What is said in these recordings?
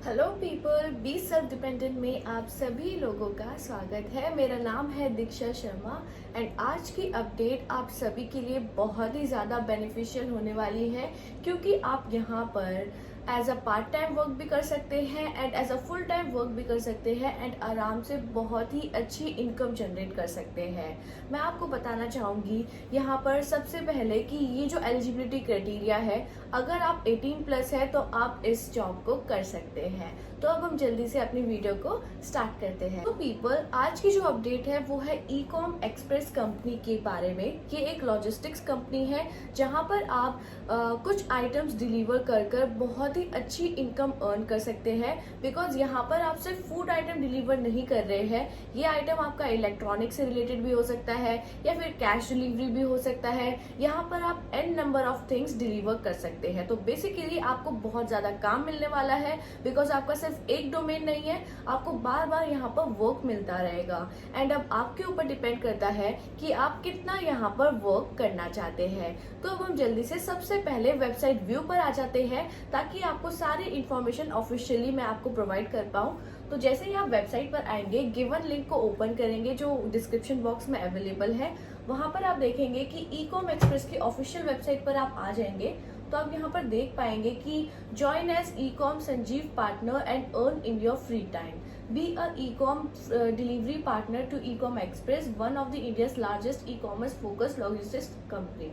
Hello people, be self dependent में आप सभी लोगों का स्वागत है। मेरा नाम है दीक्षा शर्मा एंड आज की अपडेट आप सभी के लिए बहुत ही ज़्यादा बेनिफिशियल होने वाली है, क्योंकि आप यहाँ पर as a part time work भी कर सकते हैं and as a full time work भी कर सकते हैं एंड आराम से बहुत ही अच्छी इनकम जनरेट कर सकते हैं। मैं आपको बताना चाहूँगी यहाँ पर सबसे पहले कि ये जो एलिजिबिलिटी क्राइटेरिया है, अगर आप 18 प्लस है तो आप इस जॉब को कर सकते हैं। तो अब हम जल्दी से अपनी वीडियो को स्टार्ट करते हैं। तो पीपल, आज की जो अपडेट है वो है ई-कॉम एक्सप्रेस कंपनी के बारे में। ये एक लॉजिस्टिक्स कंपनी है जहां पर आप कुछ आइटम्स डिलीवर कर बहुत ही अच्छी इनकम अर्न कर सकते हैं। बिकॉज यहाँ पर आप सिर्फ फूड आइटम डिलीवर नहीं कर रहे हैं, ये आइटम आपका इलेक्ट्रॉनिक से रिलेटेड भी हो सकता है या फिर कैश डिलीवरी भी हो सकता है। यहाँ पर आप n number of things deliver कर सकते हैं। तो बेसिकली आपको बहुत ज्यादा काम मिलने वाला है, बिकॉज आपका सिर्फ एक डोमेन नहीं है, आपको बार बार यहाँ पर वर्क मिलता रहेगा। एंड अब आपके ऊपर डिपेंड करता है कि आप कितना यहाँ पर वर्क करना चाहते हैं। तो अब हम जल्दी से सबसे पहले वेबसाइट व्यू पर आ जाते हैं, ताकि आपको सारी इंफॉर्मेशन ऑफिशियली मैं आपको प्रोवाइड कर पाऊँ। तो जैसे ही आप वेबसाइट पर आएंगे, गिवन लिंक को ओपन करेंगे जो डिस्क्रिप्शन बॉक्स में अवेलेबल है, वहां पर आप देखेंगे कि ई-कॉम एक्सप्रेस की ऑफिशियल वेबसाइट पर आप आ जाएंगे। तो आप यहाँ पर देख पाएंगे कि join as Ecom Sanjeev partner and earn in your free time, be a Ecom delivery partner to Ecom Express, one of the India's largest e commerce focus logistics company.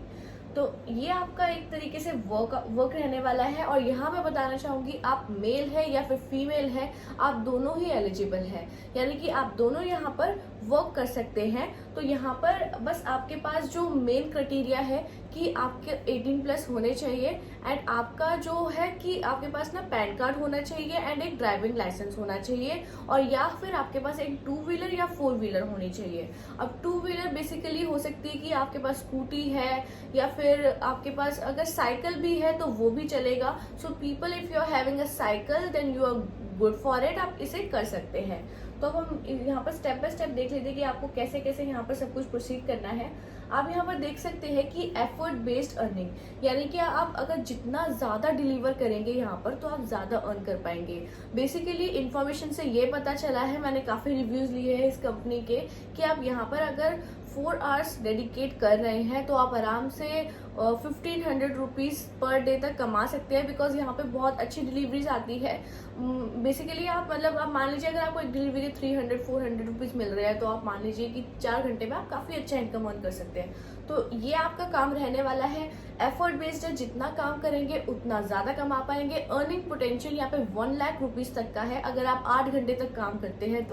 तो ये आपका एक तरीके से वर्क रहने वाला है। और यहाँ मैं बताना चाहूंगी, आप मेल है या फिर फीमेल है, आप दोनों ही एलिजिबल है, यानी कि आप दोनों यहाँ पर वर्क कर सकते हैं। तो यहाँ पर बस आपके पास जो मेन क्राइटेरिया है कि आपके 18 प्लस होने चाहिए एंड आपका जो है कि आपके पास ना पैन कार्ड होना चाहिए एंड एक ड्राइविंग लाइसेंस होना चाहिए, और या फिर आपके पास एक 2 व्हीलर या 4 व्हीलर होनी चाहिए। अब 2 व्हीलर बेसिकली हो सकती है कि आपके पास स्कूटी है या फिर आपके पास अगर साइकिल भी है तो वो भी चलेगा। So people, if you are having a cycle then you are good for it, आप इसे कर सकते हैं। तो अब हम यहाँ पर स्टेप बाय स्टेप देख लेते हैं कि आपको कैसे कैसे यहाँ पर सब कुछ प्रोसीड करना है। आप यहाँ पर देख सकते हैं कि एफर्ट बेस्ड अर्निंग, यानी कि आप अगर जितना ज्यादा डिलीवर करेंगे यहाँ पर तो आप ज्यादा अर्न कर पाएंगे। बेसिकली इन्फॉर्मेशन से ये पता चला है, मैंने काफी रिव्यूज लिए हैं इस कंपनी के, कि आप यहाँ पर अगर 4 आवर्स डेडिकेट कर रहे हैं तो आप आराम से 1500 रुपीज पर डे तक कमा सकते हैं। बिकॉज यहाँ पे बहुत अच्छी डिलीवरीज आती है। बेसिकली आप मतलब आप मान लीजिए अगर आपको एक डिलीवरी के 300-400 रुपीज मिल रहे हैं, तो आप मान लीजिए कि 4 घंटे में आप काफी अच्छा इनकम अर्न कर सकते हैं। तो ये आपका काम रहने वाला है। एफर्ट बेस्ड है, जितना काम करेंगे उतना ज्यादा कमा पाएंगे। अर्निंग पोटेंशियल यहाँ पे 1 लाख रुपीज तक का है अगर आप 8 घंटे तक काम करते हैं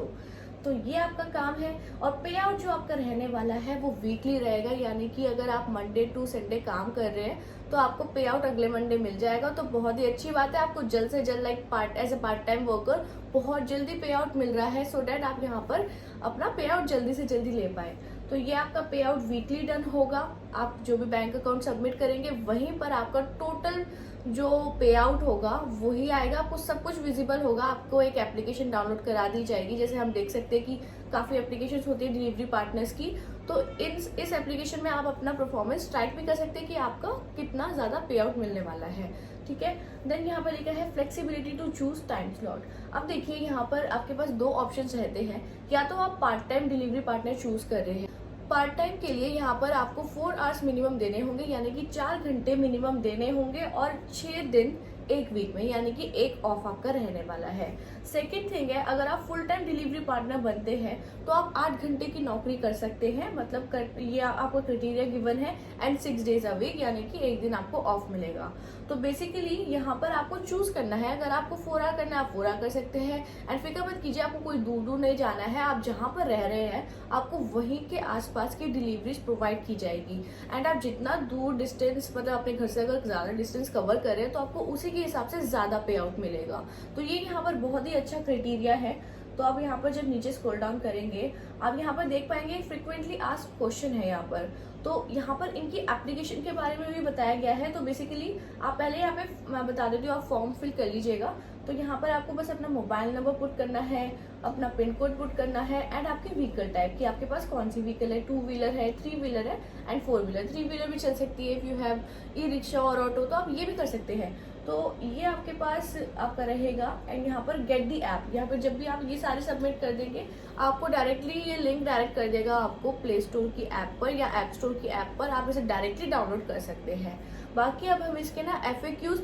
तो ये आपका काम है। और पे आउट जो आपका रहने वाला है वो वीकली रहेगा, यानी कि अगर आप मंडे टू संडे काम कर रहे हैं तो आपको पे आउट अगले मंडे मिल जाएगा। तो बहुत ही अच्छी बात है, आपको जल्द से जल्द as a part time worker बहुत जल्दी पे आउट मिल रहा है, सो डैट आप यहाँ पर अपना पे आउट जल्दी से जल्दी ले पाए। तो ये आपका पे आउट वीकली डन होगा। आप जो भी बैंक अकाउंट सबमिट करेंगे वहीं पर आपका टोटल जो पे आउट होगा वही आएगा। आपको सब कुछ विजिबल होगा। आपको एक एप्लीकेशन डाउनलोड करा दी जाएगी, जैसे हम देख सकते हैं कि काफी एप्लीकेशंस होती है डिलीवरी पार्टनर्स की। तो इस एप्लीकेशन में आप अपना परफॉर्मेंस ट्रैक भी कर सकते हैं कि आपका कितना ज्यादा पे आउट मिलने वाला है। ठीक है, देन यहाँ पर लिखा है flexibility to choose time slot. अब देखिए यहाँ पर आपके पास 2 ऑप्शंस रहते हैं, या तो आप part time delivery partner choose कर रहे हैं। पार्ट टाइम के लिए यहाँ पर आपको 4 आवर्स मिनिमम देने होंगे, यानी कि 4 घंटे मिनिमम देने होंगे, और 6 दिन एक वीक में, यानी कि एक ऑफ आपका रहने वाला है। सेकेंड थिंग है, अगर आप फुल टाइम डिलीवरी पार्टनर बनते हैं तो आप 8 घंटे की नौकरी कर सकते हैं, मतलब ये आपको क्राइटेरिया गिवन है, एंड 6 डेज अ वीक, यानी कि एक दिन आपको ऑफ मिलेगा। तो बेसिकली यहाँ पर आपको चूज करना है। अगर आपको 4 आवर करना है आप 4 आवर कर सकते हैं। एंड फिक्र मत कीजिए, आपको कोई दूर नहीं जाना है, आप जहाँ पर रह रहे हैं आपको वहीं के आसपास की डिलीवरीज प्रोवाइड की जाएगी। एंड आप जितना दूर डिस्टेंस, मतलब अपने घर से अगर ज्यादा डिस्टेंस कवर कर रहे हैं तो आपको उसी के हिसाब से ज्यादा पे आउट मिलेगा। तो ये यहाँ पर बहुत ही अच्छा क्राइटेरिया है। तो आप यहाँ पर जब नीचे स्क्रॉल डाउन करेंगे, आप यहाँ पर देख पाएंगे फ्रीक्वेंटली आस्क्ड क्वेश्चन है यहाँ पर। तो यहाँ पर इनकी एप्लीकेशन के बारे में भी बताया गया है। तो बेसिकली आप पहले यहाँ पे मैं बता देती हूँ, आप फॉर्म फिल कर लीजिएगा। तो यहाँ पर आपको बस अपना मोबाइल नंबर पुट करना है, अपना पिन कोड पुट करना है, एंड आपके व्हीकल टाइप कि आपके पास कौन सी व्हीकल है, 2 व्हीलर है, 3 व्हीलर है एंड 4 व्हीलर। 3 व्हीलर भी चल सकती है, if you have e rickshaw और ऑटो तो आप ये भी कर सकते हैं। तो ये आपके पास आपका रहेगा। एंड यहाँ पर गेट दी ऐप, यहाँ पर जब भी आप ये सारे सबमिट कर देंगे आपको डायरेक्टली ये लिंक डायरेक्ट कर देगा आपको प्ले स्टोर की ऐप पर या ऐप स्टोर की ऐप पर, आप इसे डायरेक्टली डाउनलोड कर सकते हैं। बाकी अब हम इसके ना FAQs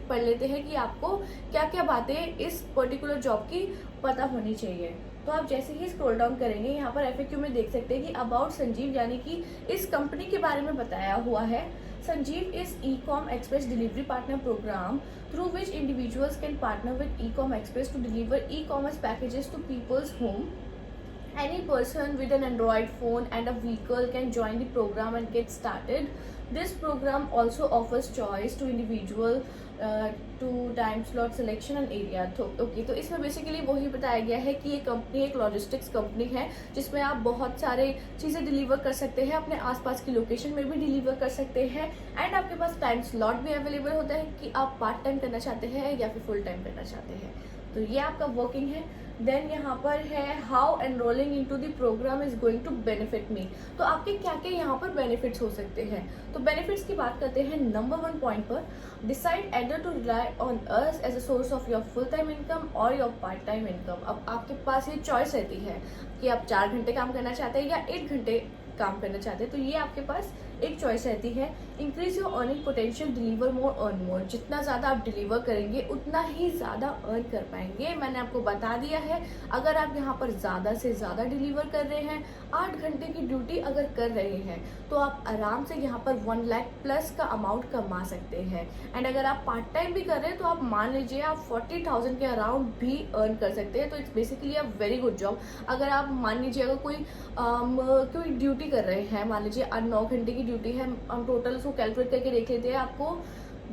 पढ़ लेते हैं कि आपको क्या क्या बातें इस पर्टिकुलर जॉब की पता होनी चाहिए। तो आप जैसे ही स्क्रॉल डाउन करेंगे यहाँ पर FAQ में देख सकते हैं कि अबाउट संजीव, यानी कि इस कंपनी के बारे में बताया हुआ है। Sanjeev is Ecom Express delivery partner program through which individuals can partner with Ecom Express to deliver e-commerce packages to people's home. Any person with an Android phone and a vehicle can join the program and get started. This program also offers choice to individual to time slot selection and area. तो तो इसमें basically वही बताया गया है कि ये company एक लॉजिस्टिक्स कंपनी है जिसमें आप बहुत सारे चीज़ें डिलीवर कर सकते हैं, अपने आसपास की लोकेशन में भी डिलीवर कर सकते हैं। एंड आपके पास टाइम स्लॉट भी अवेलेबल होता है कि आप पार्ट टाइम करना चाहते हैं या फिर फुल टाइम करना चाहते हैं। तो ये आपका वर्किंग है। देन यहाँ पर है how enrolling into the programme is going to benefit me. तो आपके क्या क्या यहाँ पर बेनिफिट्स हो सकते हैं। तो बेनिफिट्स की बात करते हैं नंबर 1 पॉइंट पर, decide either to rely on us as a source of your full time income और योर पार्ट टाइम इनकम। अब आपके पास ये चॉइस रहती है कि आप 4 घंटे काम करना चाहते हैं या 1 घंटे काम करना चाहते हैं, तो ये आपके पास एक चॉइस रहती है। Increase your earning potential, deliver more earn more. जितना ज़्यादा आप डिलीवर करेंगे उतना ही ज़्यादा अर्न कर पाएंगे। मैंने आपको बता दिया है, अगर आप यहाँ पर ज़्यादा से ज़्यादा डिलीवर कर रहे हैं, 8 घंटे की ड्यूटी अगर कर रहे हैं, तो आप आराम से यहाँ पर 1 लाख प्लस का अमाउंट कमा सकते हैं। एंड अगर आप पार्ट टाइम भी कर रहे हैं तो आप मान लीजिए आप 40,000 के अराउंड भी अर्न कर सकते हैं। तो it's basically a very good job. अगर आप मान लीजिए अगर कोई ड्यूटी कर रहे हैं, मान लीजिए 9 घंटे की ड्यूटी है, हम टोटल उसको कैलकुलेट करके देख लेते हैं, आपको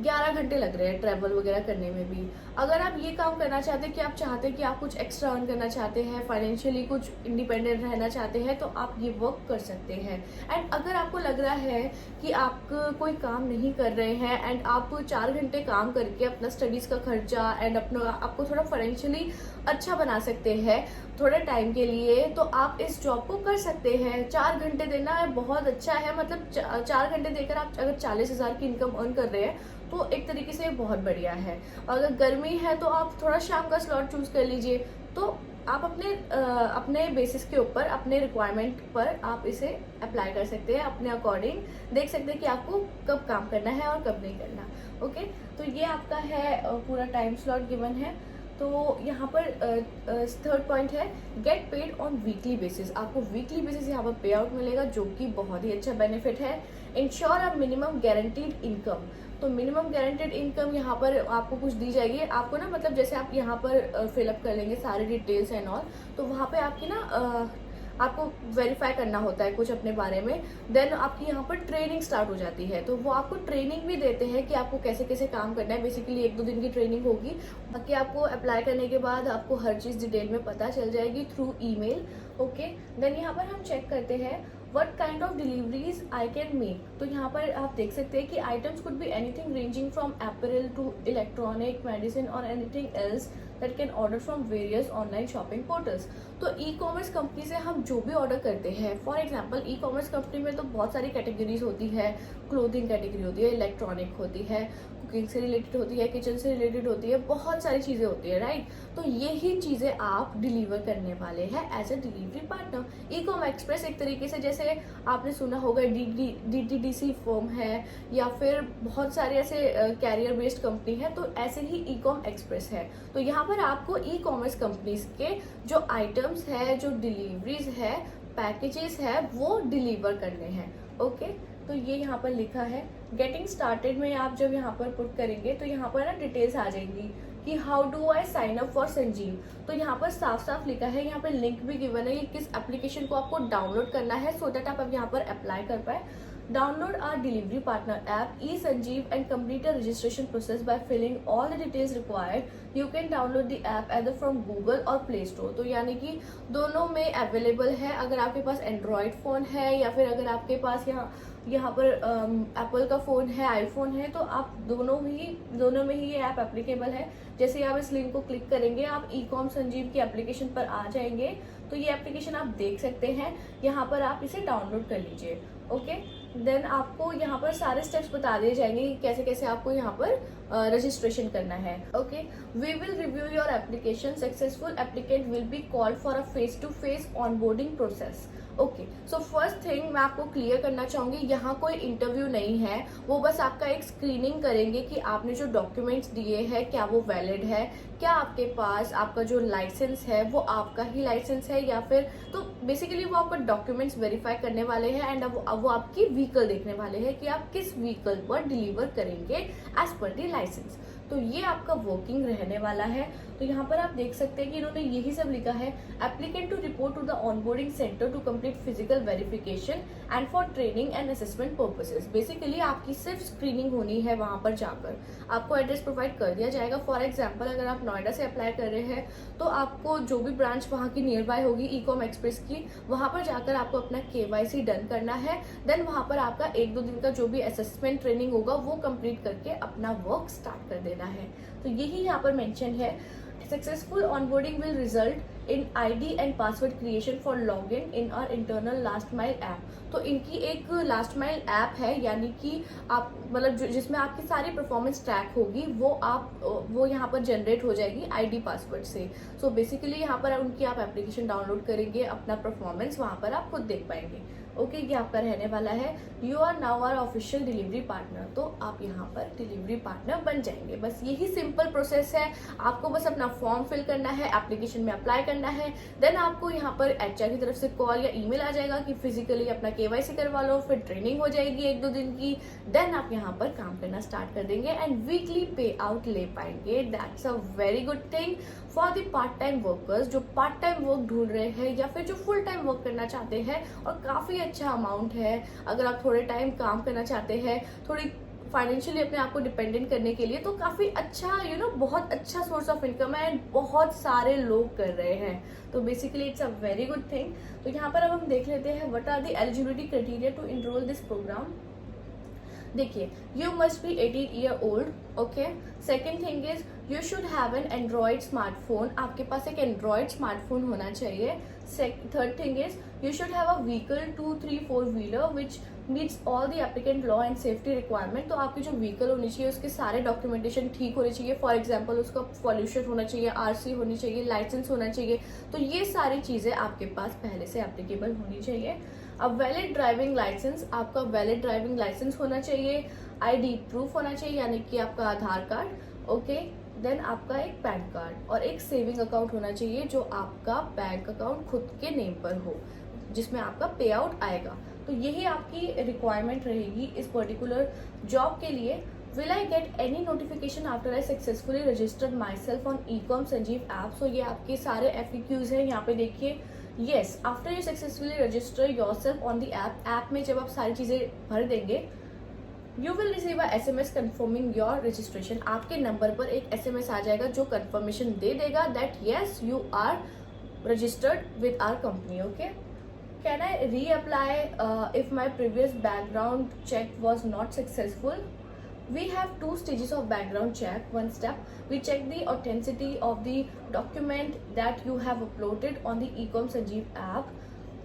11 घंटे लग रहे हैं ट्रैवल वगैरह करने में भी। अगर आप ये काम करना चाहते हैं कि आप चाहते हैं कि आप कुछ एक्स्ट्रा अर्न करना चाहते हैं, फाइनेंशियली कुछ इंडिपेंडेंट रहना चाहते हैं, तो आप ये वर्क कर सकते हैं। एंड अगर आपको लग रहा है कि आप कोई काम नहीं कर रहे हैं एंड आप 4 घंटे काम करके अपना स्टडीज़ का खर्चा एंड अपना आपको थोड़ा फाइनेंशियली अच्छा बना सकते हैं थोड़े टाइम के लिए, तो आप इस जॉब को कर सकते हैं। 4 घंटे देना है बहुत अच्छा है, मतलब 4 घंटे देकर आप अगर 40,000 की इनकम अर्न कर रहे हैं तो एक तरीके से बहुत बढ़िया है। अगर गर्मी है तो आप थोड़ा शाम का स्लॉट चूज कर लीजिए। तो आप अपने बेसिस के ऊपर, अपने रिक्वायरमेंट पर आप इसे अप्लाई कर सकते हैं, अपने अकॉर्डिंग देख सकते हैं कि आपको कब काम करना है और कब नहीं करना। ओके, तो ये आपका है पूरा टाइम स्लॉट गिवन है। तो यहाँ पर 3rd पॉइंट है get paid on weekly basis. आपको वीकली बेसिस यहाँ पर पे आउट मिलेगा, जो कि बहुत ही अच्छा बेनिफिट है। Ensure a minimum guaranteed income. तो मिनिमम गारंटेड इनकम यहाँ पर आपको कुछ दी जाएगी। आपको ना मतलब जैसे आप यहाँ पर फिलअप कर लेंगे सारे डिटेल्स एंड ऑल, तो वहाँ पे आपकी ना आपको वेरीफाई करना होता है कुछ अपने बारे में। देन आपकी यहाँ पर ट्रेनिंग स्टार्ट हो जाती है, तो वो आपको ट्रेनिंग भी देते हैं कि आपको कैसे कैसे काम करना है। बेसिकली 1-2 दिन की ट्रेनिंग होगी, बाकी आपको अप्लाई करने के बाद आपको हर चीज़ डिटेल में पता चल जाएगी थ्रू ईमेल। ओके, देन यहाँ पर हम चेक करते हैं what kind of deliveries I can make। तो यहाँ पर आप देख सकते हैं कि items could be anything ranging from apparel to electronic, medicine और anything else that can order from various online shopping portals। तो ई-कॉमर्स कंपनी से हम जो भी ऑर्डर करते हैं, फॉर एग्जांपल ई-कॉमर्स कंपनी में तो बहुत सारी कैटेगरीज होती है। क्लोथिंग कैटेगरी होती है, इलेक्ट्रॉनिक होती है, कुकिंग से रिलेटेड होती है, किचन से रिलेटेड होती है, बहुत सारी चीज़ें होती है, राइट। तो यही चीज़ें आप डिलीवर करने वाले हैं as a delivery partner. Ecom Express एक तरीके से, जैसे आपने सुना होगा DTDC फर्म है या फिर बहुत सारे ऐसे कैरियर बेस्ड कंपनी है, तो ऐसे ही ई-कॉम एक्सप्रेस है। तो यहाँ पर आपको ई-कॉमर्स कंपनीज के जो आइटम्स है, जो डिलीवरीज है, पैकेजेस है, वो डिलीवर करने हैं। ओके, तो ये यहाँ पर लिखा है गेटिंग स्टार्टेड में आप जब यहाँ पर पुट करेंगे तो यहाँ पर ना डिटेल्स आ जाएंगी कि how do I sign up for Sanjeev. तो यहाँ पर साफ साफ लिखा है, यहाँ पर लिंक भी गिवन है कि किस एप्लीकेशन को आपको डाउनलोड करना है सो दैट आप यहाँ पर अप्लाई कर पाए। Download our delivery partner app eSanjeev and complete the registration process by filling all the details required. You can download the app either from Google और Play Store। तो यानी कि दोनों में अवेलेबल है। अगर आपके पास एंड्रॉयड फ़ोन है या फिर अगर आपके पास यहाँ पर एप्पल का फ़ोन है, आईफोन है, तो आप दोनों में ही ये ऐप एप्लीकेबल है। जैसे आप इस लिंक को क्लिक करेंगे आप ई-कॉम संजीव की एप्लीकेशन पर आ जाएंगे। तो ये एप्लीकेशन आप देख सकते हैं, यहाँ पर आप इसे डाउनलोड कर लीजिए। ओके, देन आपको यहाँ पर सारे स्टेप्स बता दिए जाएंगे कि कैसे कैसे आपको यहाँ पर रजिस्ट्रेशन करना है। Okay, we will review your application, successful applicant will be called for a face to face onboarding process. Okay, so first thing मैं आपको क्लियर करना चाहूंगी, यहाँ कोई इंटरव्यू नहीं है, वो बस आपका एक स्क्रीनिंग करेंगे कि आपने जो डॉक्यूमेंट्स दिए हैं क्या वो वैलिड है, क्या आपके पास आपका जो लाइसेंस है वो आपका ही लाइसेंस है या फिर, तो बेसिकली वो आपका डॉक्यूमेंट्स वेरीफाई करने वाले हैं एंड अब वो आपकी व्हीकल देखने वाले हैं कि आप किस व्हीकल पर डिलीवर करेंगे एज पर दी लाइसेंस। तो ये आपका वर्किंग रहने वाला है। तो यहाँ पर आप देख सकते हैं कि इन्होंने यही सब लिखा है, applicant to report to the onboarding centre to complete physical verification and for training and assessment purposes. Basically आपकी सिर्फ स्क्रीनिंग होनी है, वहां पर जाकर आपको एड्रेस प्रोवाइड कर दिया जाएगा। फॉर एग्जाम्पल अगर आप नोएडा से अप्लाई कर रहे हैं तो आपको जो भी ब्रांच वहाँ की नियर बाय होगी ईकॉम एक्सप्रेस की, वहां पर जाकर आपको अपना KYC डन करना है। देन वहां पर आपका 1-2 दिन का जो भी असेसमेंट ट्रेनिंग होगा वो कंप्लीट करके अपना वर्क स्टार्ट कर देना है। तो यही यहाँ पर मेंशन है, successful onboarding will result in ID and password creation for login in our internal last mile app. तो इनकी एक लास्ट माइल ऐप है, यानी कि आप मतलब जिसमें आपकी सारी परफॉर्मेंस ट्रैक होगी, वो यहाँ पर जनरेट हो जाएगी ID पासवर्ड से। सो बेसिकली यहाँ पर उनकी आप एप्लीकेशन डाउनलोड करेंगे, अपना परफॉर्मेंस वहाँ पर आप खुद देख पाएंगे। ओके, ये आपका रहने वाला है, you are now our official delivery partner. तो आप यहाँ पर डिलीवरी पार्टनर बन जाएंगे। बस यही सिंपल प्रोसेस है, आपको बस अपना फॉर्म फिल करना है, एप्लीकेशन में अप्लाई करना है। देन आपको यहाँ पर HR की तरफ से कॉल या ईमेल आ जाएगा कि फिजिकली अपना KYC करवा लो, फिर ट्रेनिंग हो जाएगी 1-2 दिन की। देन आप यहाँ पर काम करना स्टार्ट कर देंगे एंड वीकली पे आउट ले पाएंगे। That's a very good thing for the part time workers जो पार्ट टाइम वर्क ढूंढ रहे हैं या फिर जो फुल टाइम वर्क करना चाहते हैं, और काफी अच्छा अमाउंट है। अगर आप थोड़े टाइम काम करना चाहते हैं, थोड़ी फाइनेंशियली अपने आप को डिपेंडेंट करने के लिए, तो काफी अच्छा बहुत अच्छा सोर्स ऑफ इनकम है एंड बहुत सारे लोग कर रहे हैं। तो basically it's a very good thing. तो यहाँ पर अब हम देख लेते हैं what are the eligibility criteria to enrol this programme. देखिए, you must be 18 year old. Okay, second thing is you should have an Android smartphone, आपके पास एक एंड्रॉइड स्मार्टफोन होना चाहिए। Third thing is you should have a vehicle 2-3-4 wheeler which meets all the applicant law and safety requirement. तो आपकी जो vehicle होनी चाहिए उसके सारे डॉक्यूमेंटेशन ठीक होने चाहिए। फॉर एग्जाम्पल उसका पॉल्यूशन होना चाहिए, RC होनी चाहिए, लाइसेंस होना चाहिए। तो ये सारी चीजें आपके पास पहले से एप्लीकेबल होनी चाहिए। अब वैलिड ड्राइविंग लाइसेंस, आपका वैलिड ड्राइविंग लाइसेंस होना चाहिए। ID प्रूफ होना चाहिए, यानी कि आपका आधार कार्ड। ओके, देन आपका एक पैन कार्ड और एक सेविंग अकाउंट होना चाहिए जो आपका बैंक अकाउंट खुद के नेम पर हो, जिसमें आपका पे आउट आएगा। तो यही आपकी रिक्वायरमेंट रहेगी इस पर्टिकुलर जॉब के लिए। Will I get any notification after I successfully registered myself on Ecom Sanjeev app? So ये आपके सारे FAQs हैं, यहाँ पे देखिए। Yes, after you successfully register yourself on the app में जब आप सारी चीजें भर देंगे, you will receive a SMS confirming your registration। आपके नंबर पर एक SMS आ जाएगा जो confirmation दे देगा that yes you are registered with our company। Okay, can I reapply if my previous background check was not successful? We have 2 stages of background check. One step, we check the authenticity of the document that you have uploaded on the Ecom Sanjeev app.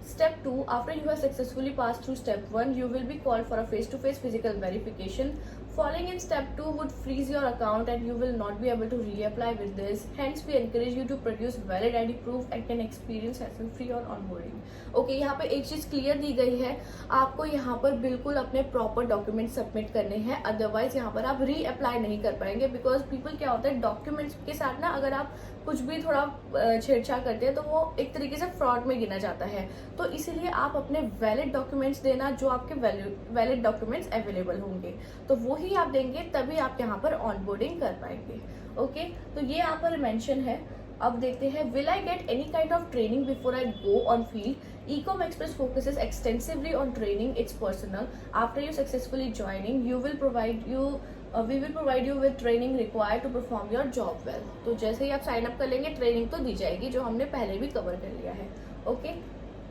Step 2, after you have successfully passed through step 1, you will be called for a face-to-face physical verification. Falling in step 2 would freeze your account and you will not be able to reapply with this. Hence, we encourage you to produce valid ID proof and can experience hassle-free on onboarding. Okay, यहाँ पे एक चीज clear the गई है, आपको यहाँ पर बिल्कुल अपने प्रॉपर डॉक्यूमेंट सबमिट करने हैं, अदरवाइज यहाँ पर आप रीअप्लाई नहीं कर पाएंगे। बिकॉज पीपल क्या होता है, डॉक्यूमेंट्स के साथ ना अगर आप कुछ भी थोड़ा छेड़छाड़ करते हैं तो वो एक तरीके से फ्रॉड में गिना जाता है। तो इसीलिए आप अपने वैलिड डॉक्यूमेंट्स देना, जो आपके वैलिड डॉक्यूमेंट्स अवेलेबल होंगे तो वही आप देंगे, तभी आप यहाँ पर ऑनबोर्डिंग कर पाएंगे। ओके, तो ये यहाँ पर मेंशन है। अब देखते हैं, will I get any kind of training before I go on field? Ecom Express focuses extensively on training its personnel. After you successfully joining, we will provide you with training required to perform your job well. तो जैसे ही आप sign up कर लेंगे, training तो दी जाएगी जो हमने पहले भी कवर कर लिया है। ओके,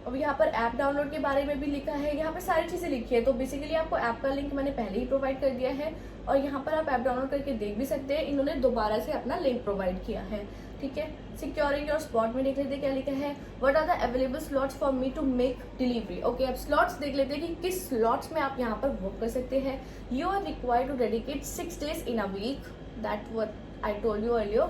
अब यहाँ पर ऐप डाउनलोड के बारे में भी लिखा है, यहाँ पर सारी चीजें लिखी है। तो बेसिकली आपको ऐप का लिंक मैंने पहले ही प्रोवाइड कर दिया है और यहाँ पर आप ऐप डाउनलोड करके देख भी सकते हैं। इन्होंने दोबारा से अपना लिंक प्रोवाइड किया है। ठीक है। सिक्योरिंग योर स्पॉट में देख लेते हैं क्या लिखा है, what are the available slots for me to make delivery. Okay, अब स्लॉट्स देख लेते हैं कि किस स्लॉट्स में आप यहाँ पर वर्क कर सकते हैं। You are required to dedicate 6 days in a week, that what I told you earlier,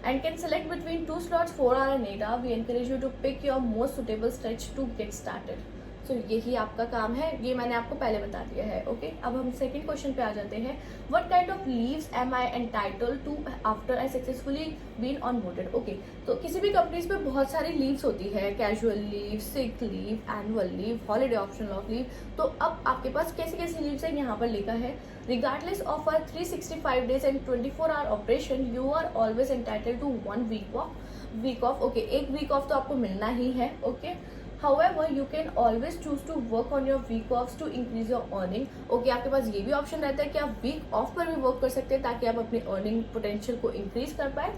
and can select between 2 slots, 4 hour and 8 hour. We encourage you to pick your most suitable stretch to get started. सो यही आपका काम है, ये मैंने आपको पहले बता दिया है। ओके, अब हम सेकंड क्वेश्चन पे आ जाते हैं। What kind of leaves am I entitled to after I successfully been onboarded. Okay, तो किसी भी कंपनीज में बहुत सारी लीव्स होती है, casual leave, sick leave, annual leave, holiday optional of leave. तो अब आपके पास कैसी कैसी लीव्स है यहाँ पर लिखा है। Regardless of our 365 days and 24 hour operation, you are always entitled to 1 week off. Okay, 1 week off तो आपको मिलना ही है। Okay, However, you can always choose to work on your week offs to increase your earning. Okay, आपके पास ये भी option रहता है कि आप वीक ऑफ पर भी वर्क कर सकते हैं ताकि आप अपनी अर्निंग पोटेंशियल को इंक्रीज कर पाए।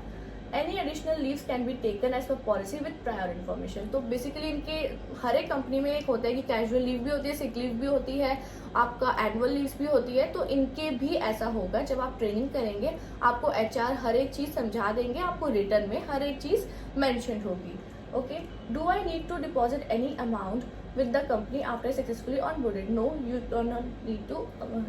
Any additional leaves can be taken as per policy with prior information. तो बेसिकली इनके हर एक कंपनी में एक होता है कि कैजुअल लीव भी होती है, सिक लीव भी होती है, आपका एनुअल लीव्स भी होती है। तो इनके भी ऐसा होगा, जब आप ट्रेनिंग करेंगे आपको HR हर एक चीज़ समझा देंगे, आपको रिटर्न में हर एक चीज़ मेंशन होगी। Okay, do I need to deposit any amount with the company after successfully onboarded? No, you do not need to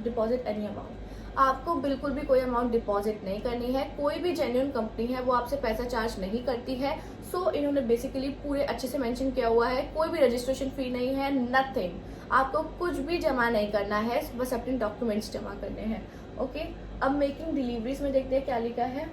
deposit any amount. आपको बिल्कुल भी कोई अमाउंट डिपॉजिट नहीं करनी है। कोई भी जेन्युइन कंपनी है वो आपसे पैसा चार्ज नहीं करती है। सो इन्होंने बेसिकली पूरे अच्छे से मेंशन किया हुआ है, कोई भी रजिस्ट्रेशन फी नहीं है, नथिंग। आपको कुछ भी जमा नहीं करना है, बस अपने डॉक्यूमेंट्स जमा करने हैं। ओके, अब मेकिंग डिलीवरीज में देखते हैं क्या लिखा है।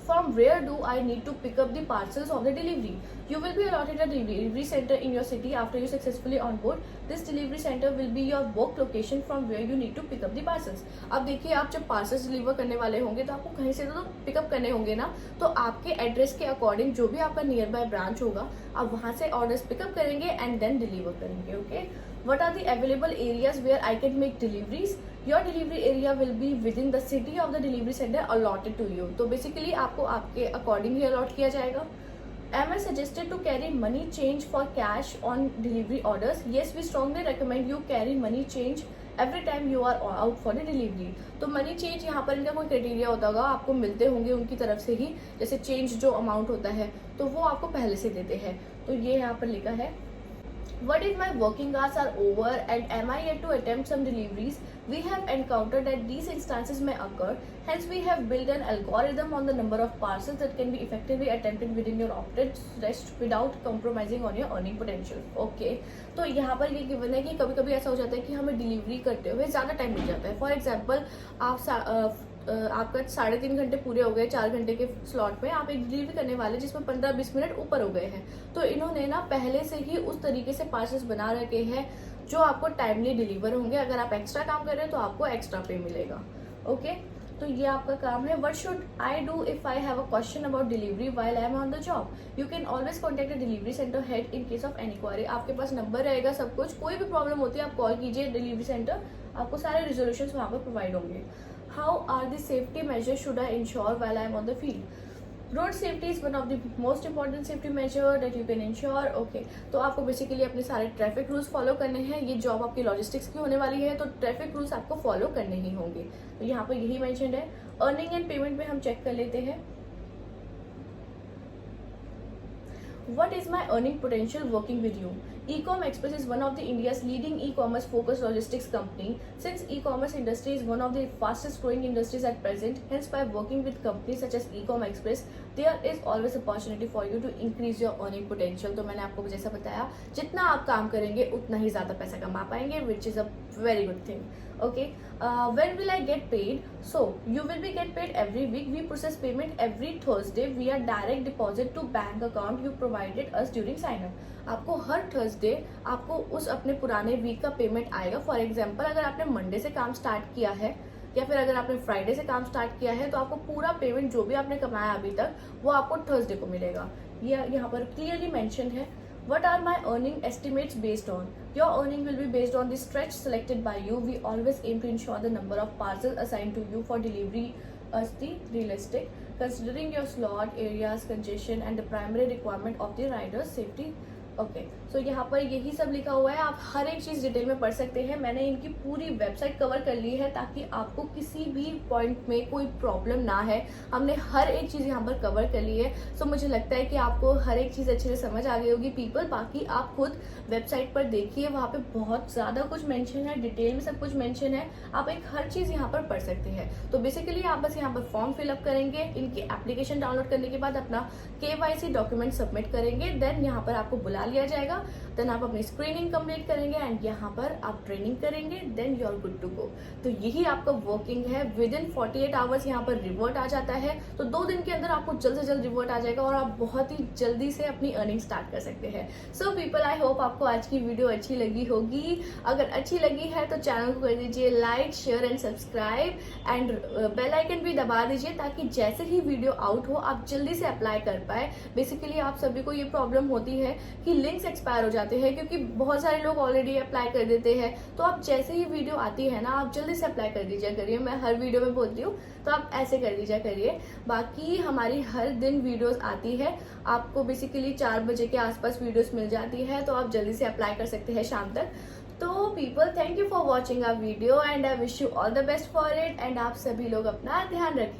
From where do I need to pick up the parcels of the delivery? You will be allotted a delivery center in your city after you successfully onboard. This delivery center will be your work location from where you need to pick up the parcels. अब देखिए, आप जब parcels deliver करने वाले होंगे तो आपको कहीं से तो पिकअप करने होंगे ना, तो आपके एड्रेस के अकॉर्डिंग जो भी आपका नियर बाय ब्रांच होगा आप वहाँ से ऑर्डर्स पिकअप करेंगे एंड देन डिलीवर करेंगे। Okay, what are the available areas where I can make deliveries? Your delivery area will be within the city of the delivery center allotted to you. तो basically आपको आपके according ही allot किया जाएगा। Am I suggested to carry money change for cash on delivery orders? Yes, we strongly recommend you carry money change every time you are out for the delivery. तो money change यहाँ पर इनका कोई criteria होता होगा, आपको मिलते होंगे उनकी तरफ से ही, जैसे चेंज जो अमाउंट होता है तो वो आपको पहले से देते हैं। तो ये यहाँ पर लिखा है, what if my working hours are over and am I yet to attempt some deliveries? We have encountered that these instances may occur. Hence, we have built an algorithm on the number of parcels that can be effectively attempted within your opted rest without compromising on your earning potential. Okay, तो यहाँ पर ये given है कि कभी कभी ऐसा हो जाता है कि हमें डिलीवरी करते हुए ज़्यादा टाइम मिल जाता है। फॉर एग्जाम्पल, आपका 3.5 घंटे पूरे हो गए, 4 घंटे के स्लॉट में आप एक डिलीवरी करने वाले जिसमें 15-20 मिनट ऊपर हो गए हैं। तो इन्होंने ना पहले से ही उस तरीके से पार्सल्स बना रखे हैं जो आपको टाइमली डिलीवर होंगे। अगर आप एक्स्ट्रा काम कर रहे हैं तो आपको एक्स्ट्रा पे मिलेगा। ओके, तो ये आपका काम है। What should I do if I have a question about delivery while I am on the job? You can always contact a delivery centre head in case of any query. आपके पास number रहेगा, सब कुछ, कोई भी problem होती है आप call कीजिए डिलीवरी सेंटर, आपको सारे रिजोल्यूशन वहाँ पर प्रोवाइड होंगे। How are the safety measures should I ensure while I am on the field? Road safety is one of the most important safety major that you can ensure. Okay, तो आपको basically अपने सारे traffic rules follow करने हैं। ये job आपकी logistics की होने वाली है तो ट्रैफिक रूल्स आपको फॉलो करने ही होंगे। तो यहाँ पर यही मेंशन्ड है। अर्निंग एंड पेमेंट में हम चेक कर लेते हैं। What is my earning potential working with you? Ecom Express is one of the India's leading e-commerce focused logistics company. Since e-commerce industry is one of the fastest growing industries at present, hence by working with companies such as Ecom Express, there is always opportunity for you to increase your earning potential. तो मैंने आपको जैसा बताया, जितना आप काम करेंगे उतना ही ज़्यादा पैसा कमा पाएंगे, which is a very good thing. Okay, when will I get paid? So you will be get paid every week. We process payment every Thursday via direct deposit to bank account you provided us during sign up. आपको हर Thursday आपको उस अपने पुराने week का payment आएगा। For example, अगर आपने Monday से काम स्टार्ट किया है या फिर अगर आपने फ्राइडे से काम स्टार्ट किया है तो आपको पूरा पेमेंट जो भी आपने कमाया अभी तक वो आपको थर्सडे को मिलेगा। ये यहाँ पर क्लियरली मेंशन है। What are my earning estimates based on? Your earning will be based on the stretch selected by you. We always aim to ensure the number of parcels assigned to you for delivery as the realistic, considering your slot, areas, congestion, and the primary requirement of the rider's safety. Okay, so यहाँ पर यही सब लिखा हुआ है, आप हर एक चीज़ detail में पढ़ सकते हैं। मैंने इनकी पूरी वेबसाइट कवर कर ली है ताकि आपको किसी भी पॉइंट में कोई प्रॉब्लम ना है। हमने हर एक चीज़ यहाँ पर कवर कर ली है। सो मुझे लगता है कि आपको हर एक चीज़ अच्छे से समझ आ गई होगी पीपल। बाकी आप खुद वेबसाइट पर देखिए, वहाँ पे बहुत ज़्यादा कुछ मेंशन है, डिटेल में सब कुछ मेंशन है। आप एक हर चीज़ यहाँ पर पढ़ सकते हैं। तो बेसिकली आप बस यहाँ पर फॉर्म फिलअप करेंगे, इनकी एप्लीकेशन डाउनलोड करने के बाद अपना KYC डॉक्यूमेंट सबमिट करेंगे, देन यहाँ पर आपको बुला लिया जाएगा। देन आप अपनी स्क्रीनिंग कंप्लीट करेंगे एंड यहाँ पर आप ट्रेनिंग करेंगे, then you are good to go. तो यही आपका वर्किंग है। विद इन 48 आवर्स यहाँ पर रिवर्ट आ जाता है। तो 2 दिन के अंदर आपको जल्द से जल्द रिवर्ट आ जाएगा और आप बहुत ही जल्दी से अपनी अर्निंग स्टार्ट कर सकते हैं। सो पीपल, आई होप आपको आज की वीडियो अच्छी लगी होगी। अगर अच्छी लगी है तो चैनल को कर दीजिए like, share and subscribe and bell icon भी दबा दीजिए ताकि जैसे ही वीडियो आउट हो आप जल्दी से अप्लाई कर पाए। बेसिकली आप सभी को ये प्रॉब्लम होती है कि लिंक्स एक्सपायर हो जाते हैं, क्योंकि बहुत सारे लोग ऑलरेडी अप्लाई कर देते हैं। तो आप जैसे ही वीडियो आती है ना, आप जल्दी से अप्लाई कर दीजिए करिए। मैं हर वीडियो में बोलती हूँ, तो आप ऐसे कर दीजिए करिए। बाकी हमारी हर दिन वीडियोस आती है, आपको बेसिकली 4 बजे के आसपास वीडियोस मिल जाती है, तो आप जल्दी से अप्लाई कर सकते हैं शाम तक। तो people, thank you for watching our video and I wish you all the best for it. And आप सभी लोग अपना ध्यान रखें।